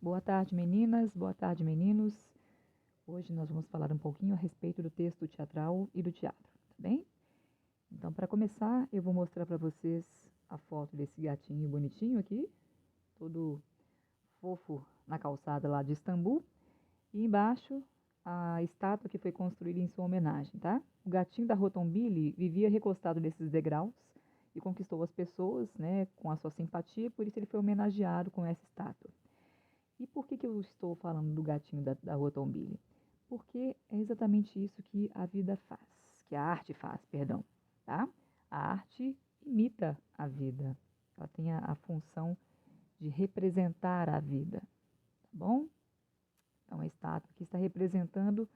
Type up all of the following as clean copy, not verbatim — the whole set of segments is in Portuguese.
Boa tarde, meninas. Boa tarde, meninos. Hoje nós vamos falar um pouquinho a respeito do texto teatral e do teatro, tá bem? Então, para começar, eu vou mostrar para vocês a foto desse gatinho bonitinho aqui, todo fofo na calçada lá de Istambul. E embaixo, a estátua que foi construída em sua homenagem, tá? O gatinho da Rotombili vivia recostado desses degraus e conquistou as pessoas, né, com a sua simpatia, por isso ele foi homenageado com essa estátua. E por que eu estou falando do gatinho da Rotombili? Porque é exatamente isso que a vida faz, que a arte faz, perdão, tá? A arte imita a vida. Ela tem a função de representar a vida, tá bom? Então, a estátua aqui está representando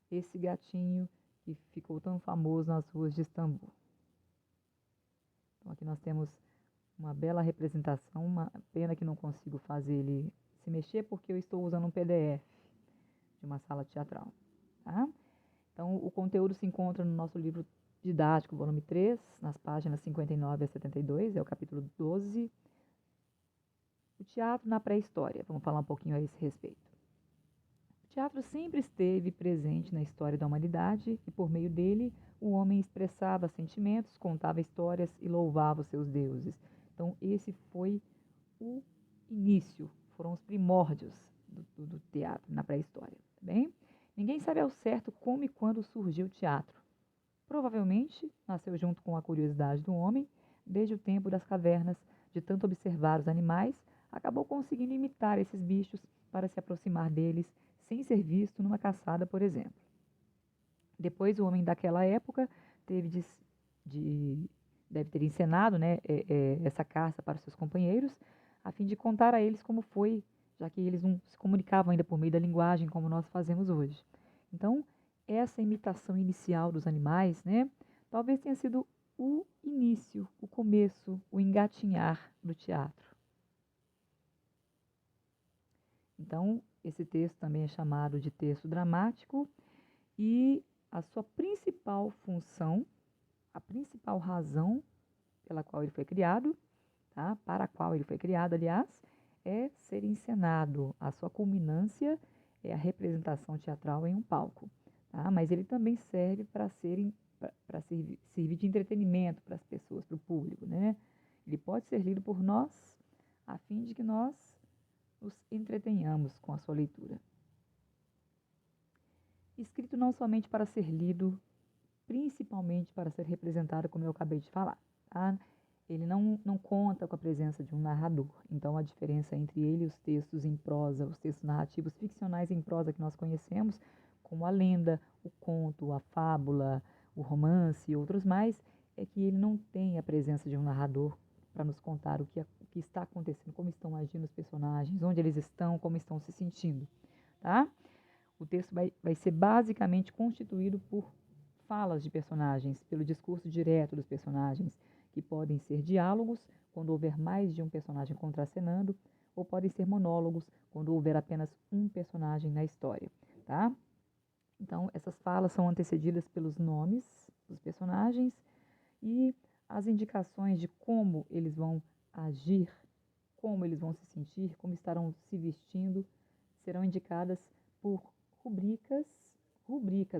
esse gatinho que ficou tão famoso nas ruas de Istambul. Então, aqui nós temos uma bela representação, uma pena que não consigo fazer ele se mexer porque eu estou usando um PDF de uma sala teatral, tá? Então, o conteúdo se encontra no nosso livro didático, volume 3, nas páginas 59 a 72, é o capítulo 12. O teatro na pré-história, vamos falar um pouquinho a esse respeito. O teatro sempre esteve presente na história da humanidade e, por meio dele, o homem expressava sentimentos, contava histórias e louvava os seus deuses. Então, esse foi o início, foram os primórdios do teatro na pré-história, tá bem? Ninguém sabe ao certo como e quando surgiu o teatro. Provavelmente nasceu junto com a curiosidade do homem, desde o tempo das cavernas, de tanto observar os animais, acabou conseguindo imitar esses bichos para se aproximar deles sem ser visto numa caçada, por exemplo. Depois, o homem daquela época deve ter encenado, né, essa caça para os seus companheiros, a fim de contar a eles como foi, já que eles não se comunicavam ainda por meio da linguagem como nós fazemos hoje. Então, essa imitação inicial dos animais, né, talvez tenha sido o início, o começo, o engatinhar do teatro. Então, esse texto também é chamado de texto dramático e a sua principal função, a principal razão pela qual ele foi criado, tá? Para a qual ele foi criado, aliás, é ser encenado. A sua culminância é a representação teatral em um palco, tá? Mas ele também serve para servir de entretenimento para as pessoas, para o público, né? Ele pode ser lido por nós, a fim de que nós nos entretenhamos com a sua leitura. Escrito não somente para ser lido, principalmente para ser representado, como eu acabei de falar, tá? Ele não conta com a presença de um narrador. Então, a diferença entre ele e os textos em prosa, os textos narrativos ficcionais em prosa que nós conhecemos, como a lenda, o conto, a fábula, o romance e outros mais, é que ele não tem a presença de um narrador para nos contar o que está acontecendo, como estão agindo os personagens, onde eles estão, como estão se sentindo, tá? O texto vai ser basicamente constituído por falas de personagens, pelo discurso direto dos personagens, que podem ser diálogos, quando houver mais de um personagem contracenando, ou podem ser monólogos, quando houver apenas um personagem na história, tá? Então, essas falas são antecedidas pelos nomes dos personagens e as indicações de como eles vão agir, como eles vão se sentir, como estarão se vestindo, serão indicadas por rubricas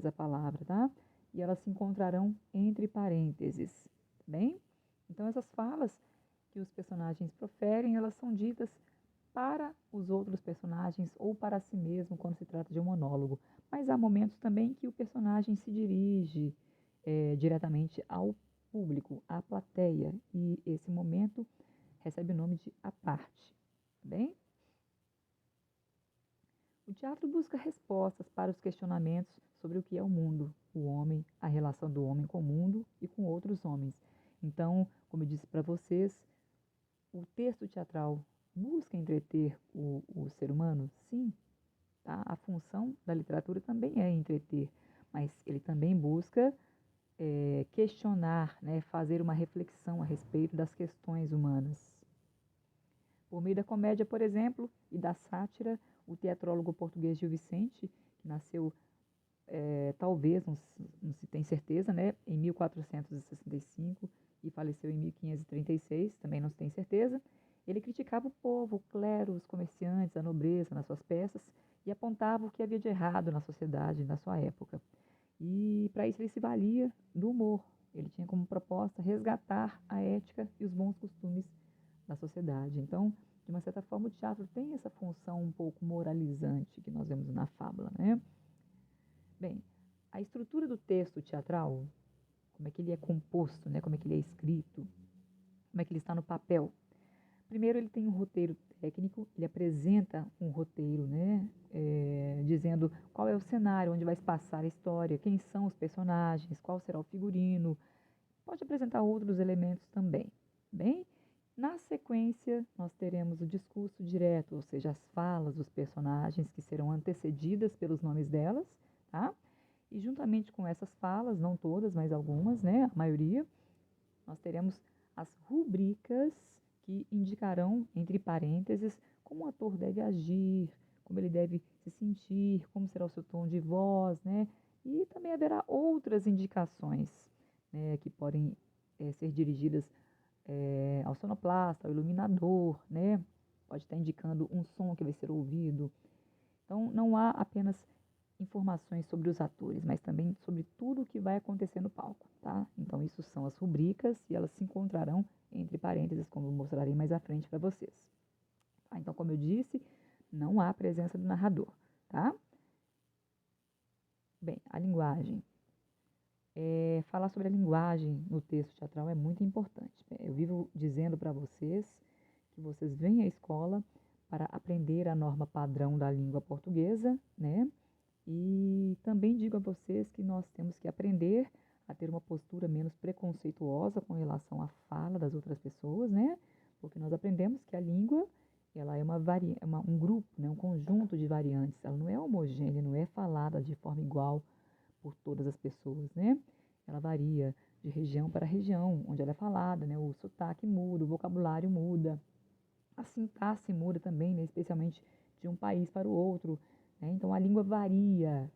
a palavra, tá? E elas se encontrarão entre parênteses, tá bem? Então, essas falas que os personagens proferem, elas são ditas para os outros personagens ou para si mesmo quando se trata de um monólogo. Mas há momentos também que o personagem se dirige diretamente ao público, à plateia, e esse momento recebe o nome de à parte, tá bem? O teatro busca respostas para os questionamentos sobre o que é o mundo, o homem, a relação do homem com o mundo e com outros homens. Então, como eu disse para vocês, o texto teatral busca entreter o ser humano? Sim, tá? A função da literatura também é entreter, mas ele também busca questionar, né, fazer uma reflexão a respeito das questões humanas. Por meio da comédia, por exemplo, e da sátira, o teatrólogo português Gil Vicente, que nasceu, talvez, não se tem certeza, né, em 1465 e faleceu em 1536, também não se tem certeza, Ele criticava o povo, o clero, os comerciantes, a nobreza nas suas peças e apontava o que havia de errado na sociedade na sua época. E para isso ele se valia do humor. Ele tinha como proposta resgatar a ética e os bons costumes da sociedade. Então, de uma certa forma, o teatro tem essa função um pouco moralizante que nós vemos na fábula, né? Bem, a estrutura do texto teatral, como é que ele é composto, né? Como é que ele é escrito, como é que ele está no papel. Primeiro, ele tem um roteiro técnico, ele apresenta um roteiro, né? Dizendo qual é o cenário, onde vai se passar a história, quem são os personagens, qual será o figurino. Pode apresentar outros elementos também. Bem, na sequência, nós teremos o discurso direto, ou seja, as falas dos personagens que serão antecedidas pelos nomes delas, tá? E juntamente com essas falas, não todas, mas algumas, né? A maioria, nós teremos as rubricas que indicarão, entre parênteses, como o ator deve agir, como ele deve se sentir, como será o seu tom de voz, né? E também haverá outras indicações, né, que podem ser dirigidas ao sonoplasta, ao iluminador, né? Pode estar indicando um som que vai ser ouvido. Então, não há apenas informações sobre os atores, mas também sobre tudo o que vai acontecer no palco, tá? Então, isso são as rubricas e elas se encontrarão entre parênteses, como eu mostrarei mais à frente para vocês. Tá? Então, como eu disse, não há presença do narrador, tá? Bem, a linguagem. Falar sobre a linguagem no texto teatral é muito importante. Eu vivo dizendo para vocês que vocês vêm à escola para aprender a norma padrão da língua portuguesa, né? E também digo a vocês que nós temos que aprender a ter uma postura menos preconceituosa com relação à fala das outras pessoas, né? Porque nós aprendemos que a língua, ela é um grupo, né? Um conjunto de variantes. Ela não é homogênea, não é falada de forma igual por todas as pessoas, né? Ela varia de região para região, onde ela é falada, né? O sotaque muda, o vocabulário muda, a sintaxe muda também, né? Especialmente de um país para o outro, né? Então a língua varia,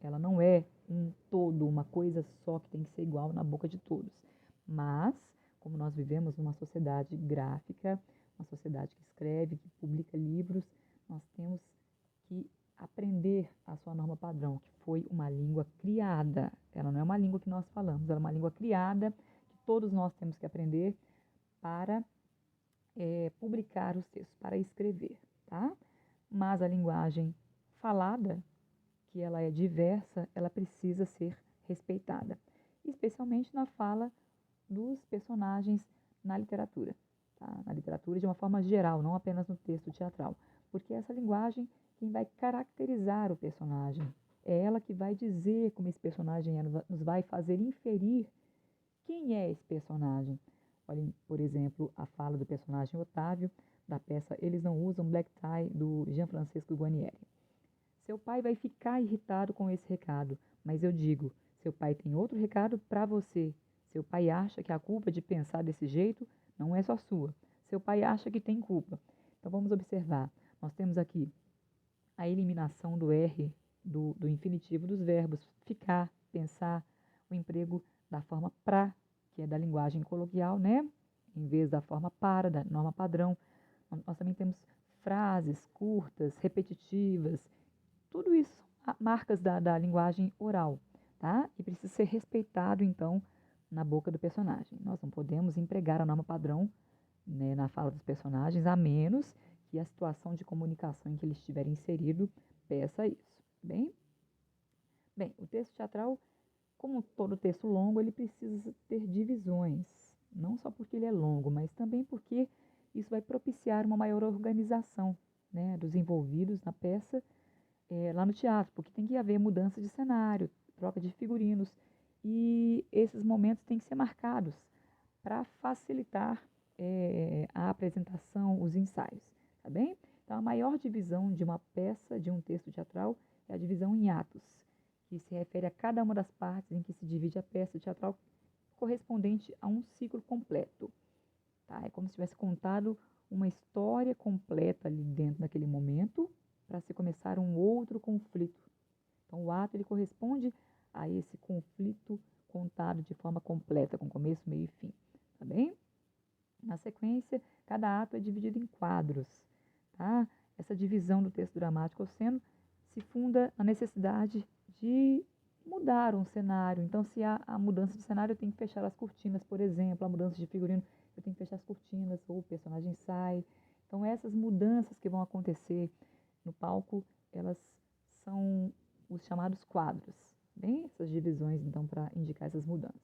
ela não é um todo, uma coisa só que tem que ser igual na boca de todos. Mas, como nós vivemos numa sociedade gráfica, uma sociedade que escreve, que publica livros, nós temos que aprender a sua norma padrão, que foi uma língua criada. Ela não é uma língua que nós falamos, ela é uma língua criada que todos nós temos que aprender para publicar os textos, para escrever, tá? Mas a linguagem falada, que ela é diversa, ela precisa ser respeitada, especialmente na fala dos personagens na literatura, tá? Na literatura de uma forma geral, não apenas no texto teatral, porque essa linguagem quem vai caracterizar o personagem, é ela que vai dizer como esse personagem nos vai fazer inferir quem é esse personagem. Olhem, por exemplo, a fala do personagem Otávio, da peça Eles Não Usam Black Tie, do Gianfrancesco Guarnieri. Seu pai vai ficar irritado com esse recado, mas eu digo, seu pai tem outro recado para você. Seu pai acha que a culpa de pensar desse jeito não é só sua. Seu pai acha que tem culpa. Então vamos observar. Nós temos aqui a eliminação do R do infinitivo dos verbos ficar, pensar, o emprego da forma pra, que é da linguagem coloquial, né? Em vez da forma para, da norma padrão. Nós também temos frases curtas, repetitivas, tudo isso marcas da linguagem oral, tá? E precisa ser respeitado, então, na boca do personagem. Nós não podemos empregar a norma padrão, né, na fala dos personagens, a menos que a situação de comunicação em que ele estiver inserido peça isso, bem? Bem, o texto teatral, como todo texto longo, ele precisa ter divisões, não só porque ele é longo, mas também porque isso vai propiciar uma maior organização, né, dos envolvidos na peça lá no teatro, porque tem que haver mudança de cenário, troca de figurinos, e esses momentos têm que ser marcados para facilitar a apresentação, os ensaios, tá bem? Então, a maior divisão de uma peça, de um texto teatral, é a divisão em atos, que se refere a cada uma das partes em que se divide a peça teatral correspondente a um ciclo completo, tá? É como se tivesse contado uma história completa ali dentro daquele momento, para se começar um outro conflito. Então, o ato ele corresponde a esse conflito contado de forma completa, com começo, meio e fim, tá bem? Na sequência, Cada ato é dividido em quadros, tá? Essa divisão do texto dramático ou cena se funda na necessidade de mudar um cenário. Então, se há a mudança de cenário, eu tenho que fechar as cortinas, por exemplo, a mudança de figurino, eu tenho que fechar as cortinas, ou o personagem sai. Então, essas mudanças que vão acontecer no palco, elas são os chamados quadros, bem? Essas divisões, então, para indicar essas mudanças.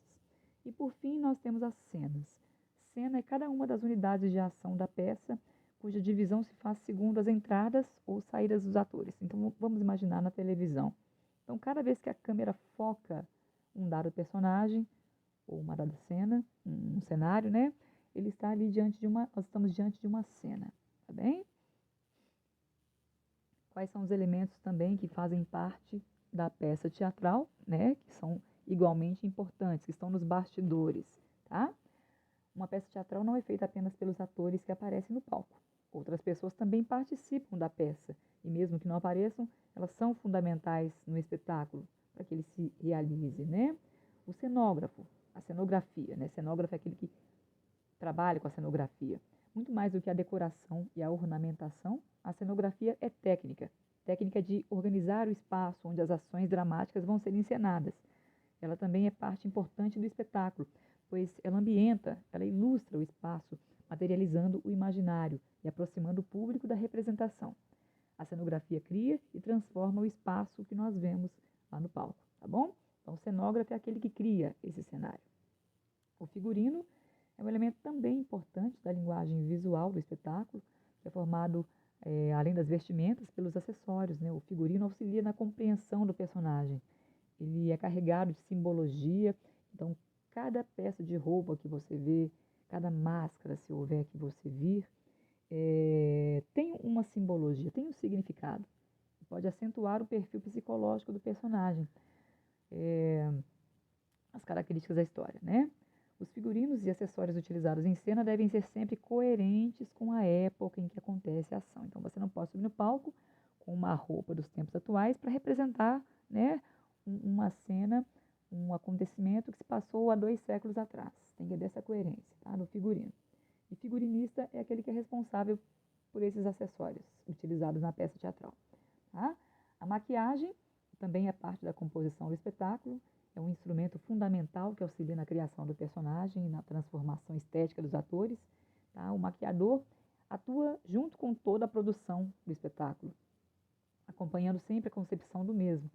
E, por fim, nós temos as cenas. Cena é cada uma das unidades de ação da peça, cuja divisão se faz segundo as entradas ou saídas dos atores. Então, vamos imaginar na televisão. Então, cada vez que a câmera foca um dado personagem, ou uma dada cena, um cenário, né? Ele está ali nós estamos diante de uma cena, tá bem? Quais são os elementos também que fazem parte da peça teatral, né? Que são igualmente importantes, que estão nos bastidores, tá? Uma peça teatral não é feita apenas pelos atores que aparecem no palco. Outras pessoas também participam da peça, e mesmo que não apareçam, elas são fundamentais no espetáculo, para que ele se realize, né? O cenógrafo, a cenografia, né? Cenógrafo é aquele que trabalha com a cenografia. Muito mais do que a decoração e a ornamentação, a cenografia é técnica. Técnica de organizar o espaço onde as ações dramáticas vão ser encenadas. Ela também é parte importante do espetáculo, pois ela ambienta, ela ilustra o espaço, materializando o imaginário e aproximando o público da representação. A cenografia cria e transforma o espaço que nós vemos lá no palco, tá bom? Então, o cenógrafo é aquele que cria esse cenário. O figurino é um elemento também importante da linguagem visual do espetáculo, que é formado, além das vestimentas, pelos acessórios, né? O figurino auxilia na compreensão do personagem. Ele é carregado de simbologia, então cada peça de roupa que você vê, cada máscara, se houver que você vir, tem uma simbologia, tem um significado. Pode acentuar o perfil psicológico do personagem, as características da história, né? Os figurinos e acessórios utilizados em cena devem ser sempre coerentes com a época em que acontece a ação. Então, você não pode subir no palco com uma roupa dos tempos atuais para representar, né, uma cena, um acontecimento que se passou há 2 séculos atrás. Tem que haver essa coerência, tá, no figurino. E figurinista é aquele que é responsável por esses acessórios utilizados na peça teatral. Tá? A maquiagem também é parte da composição do espetáculo, é um instrumento fundamental que auxilia na criação do personagem e na transformação estética dos atores. Tá? O maquiador atua junto com toda a produção do espetáculo, acompanhando sempre a concepção do mesmo,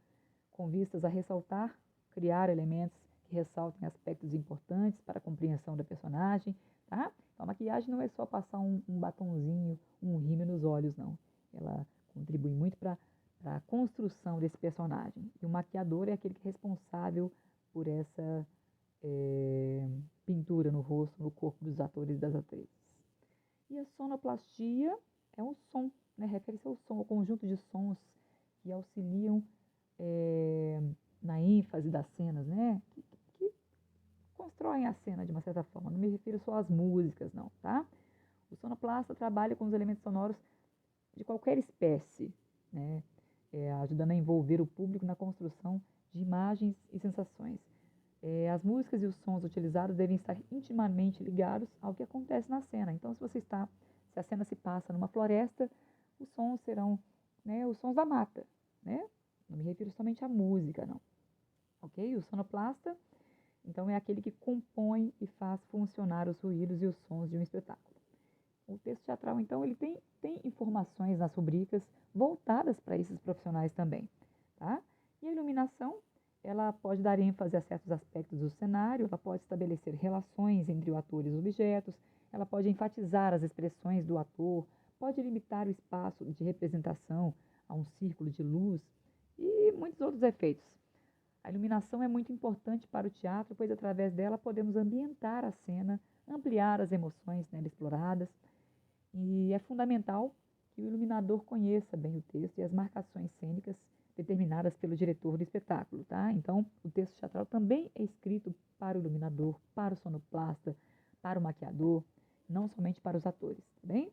com vistas a ressaltar, criar elementos que ressaltem aspectos importantes para a compreensão da personagem. Tá? Então, a maquiagem não é só passar um batonzinho, um rímel nos olhos, não. Ela contribui muito para a construção desse personagem. E o maquiador é aquele que é responsável por essa pintura no rosto, no corpo dos atores e das atrizes. E a sonoplastia é um som, né? Refere-se ao som, ao conjunto de sons que auxiliam na ênfase das cenas, né? Que constroem a cena de uma certa forma. Não me refiro só às músicas, não, tá? O sonoplasta trabalha com os elementos sonoros de qualquer espécie, né? Ajudando a envolver o público na construção de imagens e sensações. As músicas e os sons utilizados devem estar intimamente ligados ao que acontece na cena. Então, se a cena se passa numa floresta, os sons serão, né, os sons da mata, né? Não me refiro somente à música, não. Ok? O sonoplasta, então, é aquele que compõe e faz funcionar os ruídos e os sons de um espetáculo. O texto teatral, então, ele tem informações nas rubricas voltadas para esses profissionais também, tá? E a iluminação, ela pode dar ênfase a certos aspectos do cenário, ela pode estabelecer relações entre o ator e os objetos, ela pode enfatizar as expressões do ator, pode limitar o espaço de representação a um círculo de luz e muitos outros efeitos. A iluminação é muito importante para o teatro, pois através dela podemos ambientar a cena, ampliar as emoções nela exploradas. E é fundamental que o iluminador conheça bem o texto e as marcações cênicas determinadas pelo diretor do espetáculo, tá? Então, o texto teatral também é escrito para o iluminador, para o sonoplasta, para o maquiador, não somente para os atores, tá bem?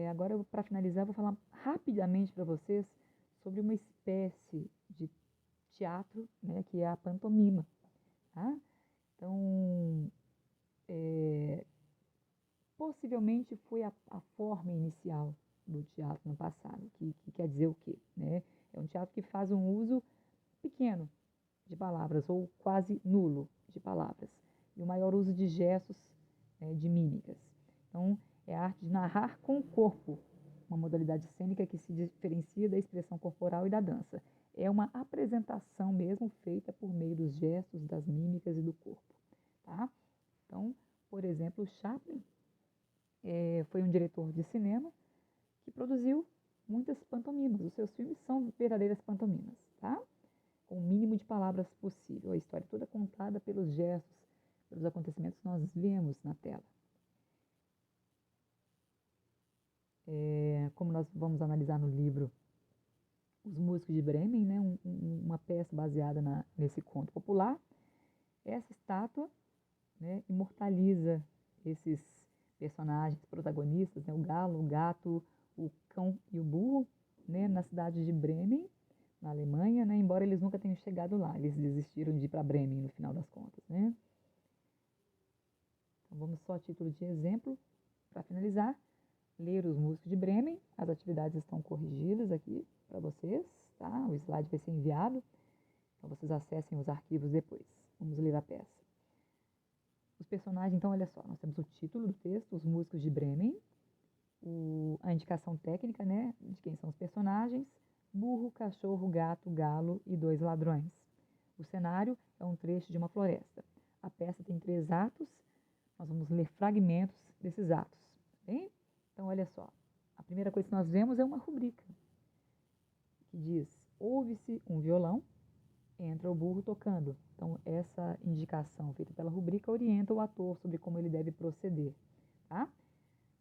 Agora, para finalizar, vou falar rapidamente para vocês sobre uma espécie de teatro, né, que é a pantomima, tá? Então, possivelmente foi a forma inicial do teatro no passado, que quer dizer o quê? Né? É um teatro que faz um uso pequeno de palavras, ou quase nulo de palavras, e o maior uso de gestos, de mímicas. Então, é a arte de narrar com o corpo, uma modalidade cênica que se diferencia da expressão corporal e da dança. É uma apresentação mesmo feita por meio dos gestos, das mímicas e do corpo. Tá? Então, por exemplo, Chaplin foi um diretor de cinema que produziu muitas pantomimas. Os seus filmes são verdadeiras pantomimas, tá? Com o mínimo de palavras possível. A história toda contada pelos gestos, pelos acontecimentos que nós vemos na tela. Como nós vamos analisar no livro Os Músicos de Bremen, né, uma peça baseada nesse conto popular, essa estátua, né, imortaliza esses personagens protagonistas, né, o galo, o gato, o cão e o burro, né, na cidade de Bremen, na Alemanha, né, embora eles nunca tenham chegado lá, eles desistiram de ir para Bremen no final das contas. Né? Então, vamos só a título de exemplo, para finalizar, ler Os Músicos de Bremen, as atividades estão corrigidas aqui para vocês, tá? O slide vai ser enviado, então vocês acessem os arquivos depois. Vamos ler a peça. Os personagens, então, olha só, nós temos o título do texto, Os Músicos de Bremen, a indicação técnica, né, de quem são os personagens, burro, cachorro, gato, galo e 2 ladrões. O cenário é um trecho de uma floresta. A peça tem 3 atos, nós vamos ler fragmentos desses atos, bem? Então, olha só, a primeira coisa que nós vemos é uma rubrica, que diz, ouve-se um violão, entra o burro tocando. Então, essa indicação feita pela rubrica orienta o ator sobre como ele deve proceder, tá?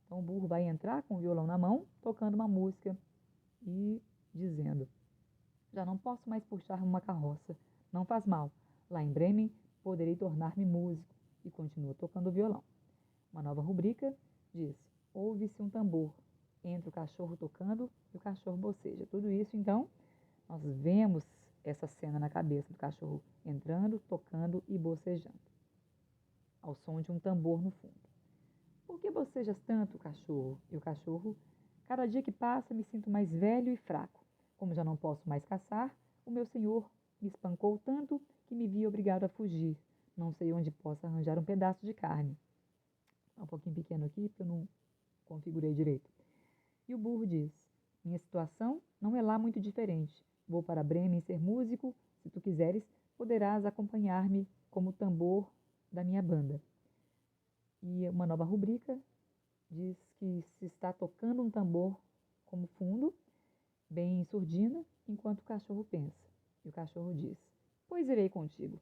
Então, o burro vai entrar com o violão na mão, tocando uma música e dizendo, já não posso mais puxar uma carroça, não faz mal. Lá em Bremen, poderei tornar-me músico. E continua tocando o violão. Uma nova rubrica diz, ouve-se um tambor, entra o cachorro tocando e o cachorro boceja. Tudo isso, então, nós vemos essa cena na cabeça do cachorro entrando, tocando e bocejando, ao som de um tambor no fundo. Por que bocejas tanto, cachorro? E o cachorro, cada dia que passa me sinto mais velho e fraco. Como já não posso mais caçar, o meu senhor me espancou tanto que me vi obrigado a fugir. Não sei onde posso arranjar um pedaço de carne. Está um pouquinho pequeno aqui, porque eu não configurei direito. E o burro diz, minha situação não é lá muito diferente. Vou para Bremen ser músico. Se tu quiseres, poderás acompanhar-me como tambor da minha banda. E uma nova rubrica diz que se está tocando um tambor como fundo, bem em surdina, enquanto o cachorro pensa. E o cachorro diz, pois irei contigo.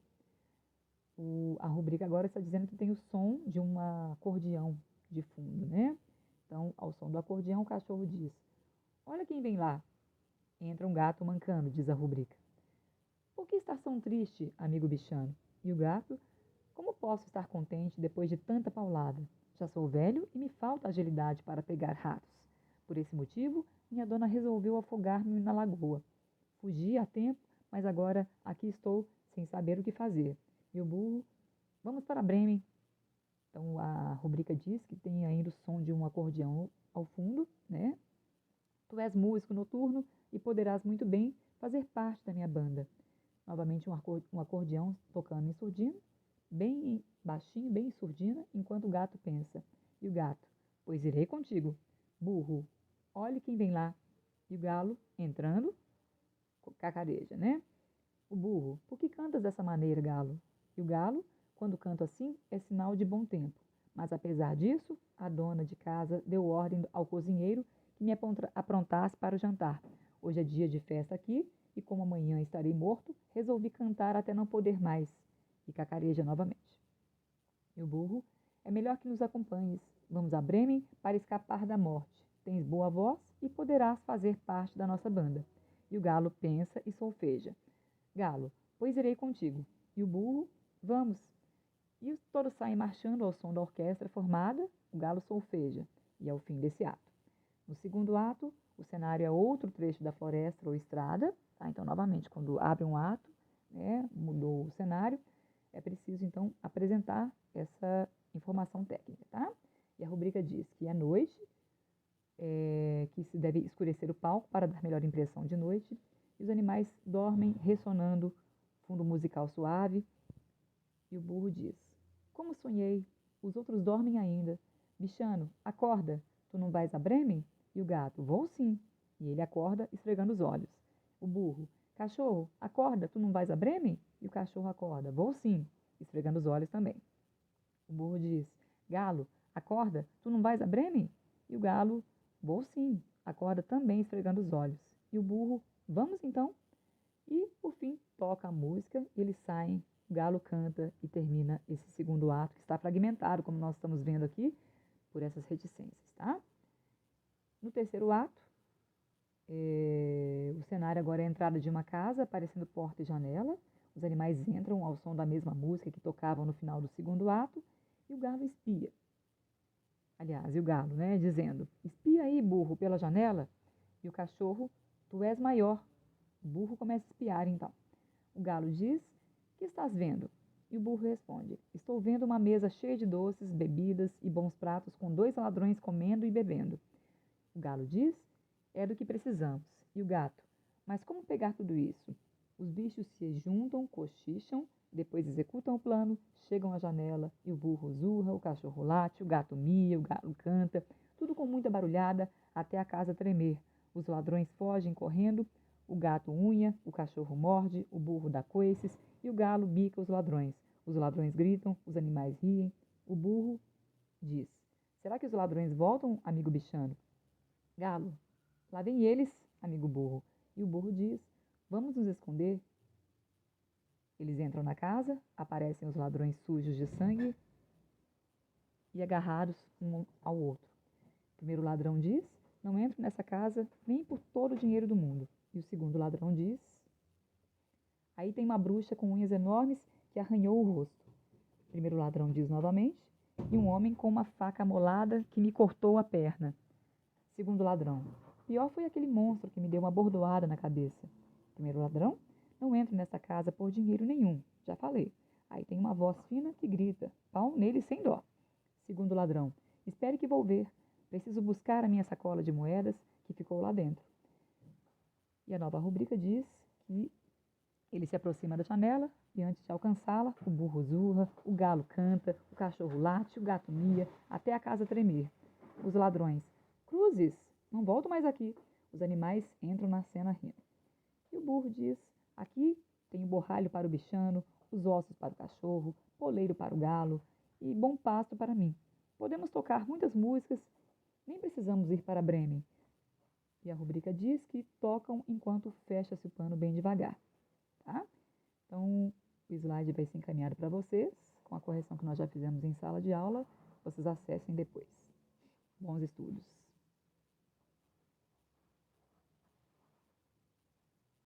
A rubrica agora está dizendo que tem o som de um acordeão de fundo, né? Então, ao som do acordeão, o cachorro diz, olha quem vem lá. Entra um gato mancando, diz a rubrica. Por que estás tão triste, amigo bichano? E o gato, como posso estar contente depois de tanta paulada? Já sou velho e me falta agilidade para pegar ratos. Por esse motivo, minha dona resolveu afogar-me na lagoa. Fugi a tempo, mas agora aqui estou sem saber o que fazer. E o burro, vamos para Bremen. Então a rubrica diz que tem ainda o som de um acordeão ao fundo, né? Tu és músico noturno e poderás muito bem fazer parte da minha banda. Novamente um acordeão tocando em surdina, bem baixinho, bem em surdina, enquanto o gato pensa. E o gato, pois irei contigo. Burro, olhe quem vem lá. E o galo, entrando, cacareja, né? O burro, por que cantas dessa maneira, galo? E o galo, quando canto assim, é sinal de bom tempo. Mas apesar disso, a dona de casa deu ordem ao cozinheiro que me aprontasse para o jantar. Hoje é dia de festa aqui, e como amanhã estarei morto, resolvi cantar até não poder mais. E cacareja novamente. E o burro, é melhor que nos acompanhes. Vamos a Bremen para escapar da morte. Tens boa voz e poderás fazer parte da nossa banda. E o galo pensa e solfeja. Galo, pois irei contigo. E o burro, vamos. E todos saem marchando ao som da orquestra formada, o galo solfeja. E é o fim desse ato. No segundo ato, o cenário é outro trecho da floresta ou estrada. Tá? Então, novamente, quando abre um ato, né, mudou o cenário, é preciso, então, apresentar essa informação técnica, tá? E a rubrica diz que é noite, que se deve escurecer o palco para dar melhor impressão de noite, e os animais dormem ressonando fundo musical suave, e o burro diz: como sonhei, os outros dormem ainda. Bichano, acorda, tu não vais a Bremen? E o gato: vou sim. E ele acorda, esfregando os olhos. O burro: cachorro, acorda, tu não vais a Bremen? E o cachorro acorda: vou sim, esfregando os olhos também. O burro diz: galo, acorda, tu não vais a Bremen? E o galo: vou sim, acorda também, esfregando os olhos. E o burro: vamos então? E, por fim, toca a música e eles saem, o galo canta e termina esse segundo ato, que está fragmentado, como nós estamos vendo aqui, por essas reticências, tá? No terceiro ato, o cenário agora é a entrada de uma casa, aparecendo porta e janela. Os animais entram ao som da mesma música que tocavam no final do segundo ato, e o galo espia. Aliás, e o galo, né, dizendo: espia aí, burro, pela janela. E o cachorro: tu és maior. O burro começa a espiar, então. O galo diz: que estás vendo? E o burro responde: estou vendo uma mesa cheia de doces, bebidas e bons pratos com 2 ladrões comendo e bebendo. O galo diz: é do que precisamos. E o gato: mas como pegar tudo isso? Os bichos se juntam, cochicham, depois executam o plano, chegam à janela e o burro zurra, o cachorro late, o gato mia, o galo canta, tudo com muita barulhada até a casa tremer. Os ladrões fogem correndo, o gato unha, o cachorro morde, o burro dá coices e o galo bica os ladrões. Os ladrões gritam, os animais riem. O burro diz: será que os ladrões voltam, amigo bichano? Galo: lá vem eles, amigo burro. E o burro diz: vamos nos esconder. Eles entram na casa, aparecem os ladrões sujos de sangue e agarrados um ao outro. O primeiro ladrão diz: não entro nessa casa nem por todo o dinheiro do mundo. E o segundo ladrão diz: aí tem uma bruxa com unhas enormes que arranhou o rosto. O primeiro ladrão diz novamente: e um homem com uma faca amolada que me cortou a perna. Segundo ladrão: pior foi aquele monstro que me deu uma bordoada na cabeça. Primeiro ladrão: não entro nessa casa por dinheiro nenhum, já falei. Aí tem uma voz fina que grita: pau nele sem dó. Segundo ladrão: espere que vou ver. Preciso buscar a minha sacola de moedas que ficou lá dentro. E a nova rubrica diz que ele se aproxima da janela e, antes de alcançá-la, o burro zurra, o galo canta, o cachorro late, o gato mia, até a casa tremer. Os ladrões: cruzes, não volto mais aqui. Os animais entram na cena rindo. E o burro diz: aqui tem o borralho para o bichano, os ossos para o cachorro, poleiro para o galo e bom pasto para mim. Podemos tocar muitas músicas, nem precisamos ir para Bremen. E a rubrica diz que tocam enquanto fecha-se o pano bem devagar. Tá? Então, o slide vai ser encaminhado para vocês, com a correção que nós já fizemos em sala de aula. Vocês acessem depois. Bons estudos!